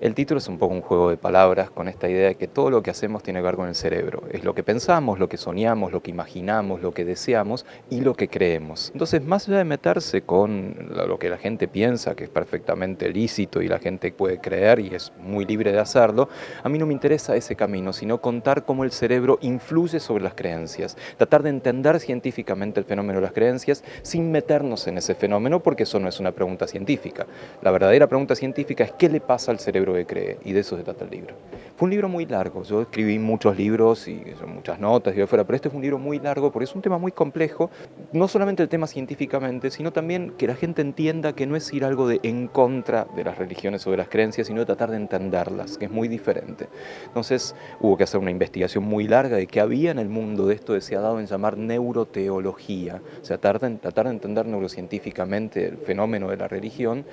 El título es un poco un juego de palabras con esta idea de que todo lo que hacemos tiene que ver con el cerebro. Es lo que pensamos, lo que soñamos, lo que imaginamos, lo que deseamos y lo que creemos. Entonces, más allá de meterse con lo que la gente piensa, que es perfectamente lícito y la gente puede creer y es muy libre de hacerlo, a mí no me interesa ese camino, sino contar cómo el cerebro influye sobre las creencias. Tratar de entender científicamente el fenómeno de las creencias sin meternos en ese fenómeno, porque eso no es una pregunta científica. La verdadera pregunta científica es qué le pasa al cerebro que cree, y de eso se trata el libro. Fue un libro muy largo, yo escribí muchos libros y muchas notas y de fuera, pero este fue un libro muy largo porque es un tema muy complejo, no solamente el tema científicamente, sino también que la gente entienda que no es ir algo de en contra de las religiones o de las creencias, sino de tratar de entenderlas, que es muy diferente. Entonces hubo que hacer una investigación muy larga de qué había en el mundo de esto que se ha dado en llamar neuroteología, o sea, tratar de entender neurocientíficamente el fenómeno de la religión,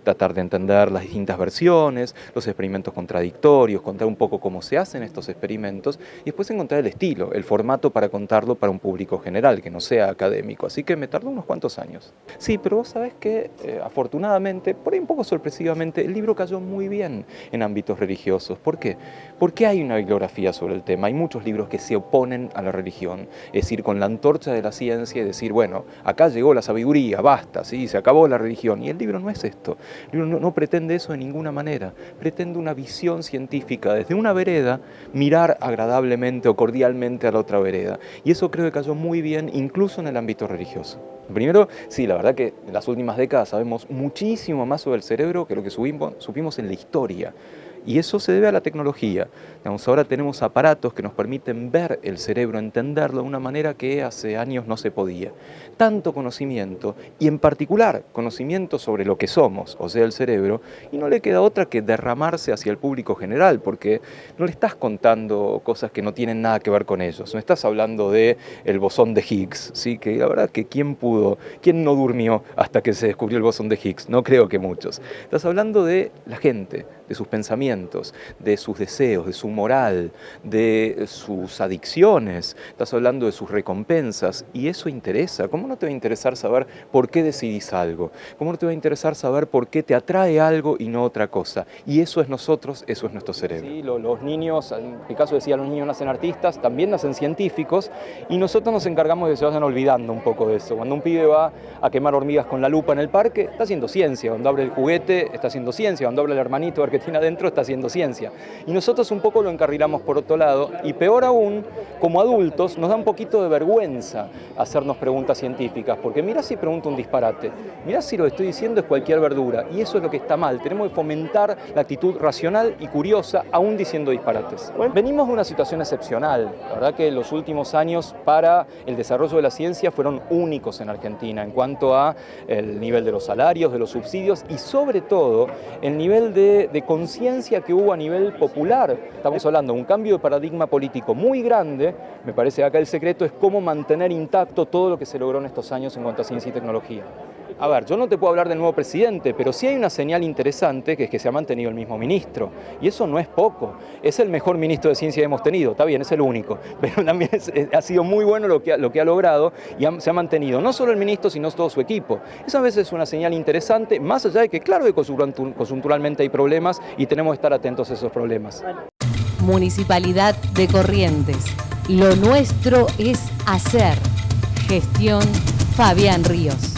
tratar de entender las distintas versiones, los experimentos contradictorios, contar un poco cómo se hacen estos experimentos y después encontrar el estilo, el formato para contarlo para un público general, que no sea académico. Así que me tardó unos cuantos años. Sí, pero vos sabés que afortunadamente, por ahí un poco sorpresivamente, el libro cayó muy bien en ámbitos religiosos. ¿Por qué? Porque hay una bibliografía sobre el tema. Hay muchos libros que se oponen a la religión, es decir, con la antorcha de la ciencia y decir, bueno, acá llegó la sabiduría, basta, ¿sí? Se acabó la religión. Y el libro no es esto. El libro no pretende eso de ninguna manera. Pretende una visión científica desde una vereda, mirar agradablemente o cordialmente a la otra vereda. Y eso creo que cayó muy bien, incluso en el ámbito religioso. Primero, sí, la verdad que en las últimas décadas sabemos muchísimo más sobre el cerebro que lo que supimos en la historia. Y eso se debe a la tecnología. Ahora tenemos aparatos que nos permiten ver el cerebro, entenderlo de una manera que hace años no se podía. Tanto conocimiento, y en particular conocimiento sobre lo que somos, o sea, el cerebro, y no le queda otra que derramarse hacia el público general, porque no le estás contando cosas que no tienen nada que ver con ellos. No estás hablando de el bosón de Higgs, ¿sí? Que la verdad que quién no durmió hasta que se descubrió el bosón de Higgs, no creo que muchos. Estás hablando de la gente, de sus pensamientos, de sus deseos, de su moral, de sus adicciones, estás hablando de sus recompensas, y eso interesa. ¿Cómo no te va a interesar saber por qué decidís algo? ¿Cómo no te va a interesar saber por qué te atrae algo y no otra cosa? Y eso es nosotros, eso es nuestro cerebro. Sí, los niños, en mi caso decía, los niños nacen artistas, también nacen científicos, y nosotros nos encargamos de que se vayan olvidando un poco de eso. Cuando un pibe va a quemar hormigas con la lupa en el parque, está haciendo ciencia. Cuando abre el juguete, está haciendo ciencia. Cuando abre el hermanito a ver qué tiene adentro, está haciendo ciencia. Y nosotros un poco lo encarrilamos por otro lado, y peor aún, como adultos, nos da un poquito de vergüenza hacernos preguntas científicas, porque mirá si pregunto un disparate, mirá si lo que estoy diciendo es cualquier verdura, y eso es lo que está mal. Tenemos que fomentar la actitud racional y curiosa, aún diciendo disparates. Bueno, venimos de una situación excepcional. La verdad que los últimos años para el desarrollo de la ciencia fueron únicos en Argentina, en cuanto a el nivel de los salarios, de los subsidios, y sobre todo el nivel de conciencia que hubo a nivel popular. Estamos hablando de un cambio de paradigma político muy grande. Me parece que acá el secreto es cómo mantener intacto todo lo que se logró en estos años en cuanto a ciencia y tecnología. A ver, yo no te puedo hablar del nuevo presidente, pero sí hay una señal interesante, que es que se ha mantenido el mismo ministro. Y eso no es poco. Es el mejor ministro de ciencia que hemos tenido. Está bien, es el único. Pero también ha sido muy bueno lo que ha logrado, y se ha mantenido no solo el ministro, sino todo su equipo. Eso a veces es una señal interesante, más allá de que claro que coyunturalmente hay problemas y tenemos que estar atentos a esos problemas. Municipalidad de Corrientes. Lo nuestro es hacer. Gestión Fabián Ríos.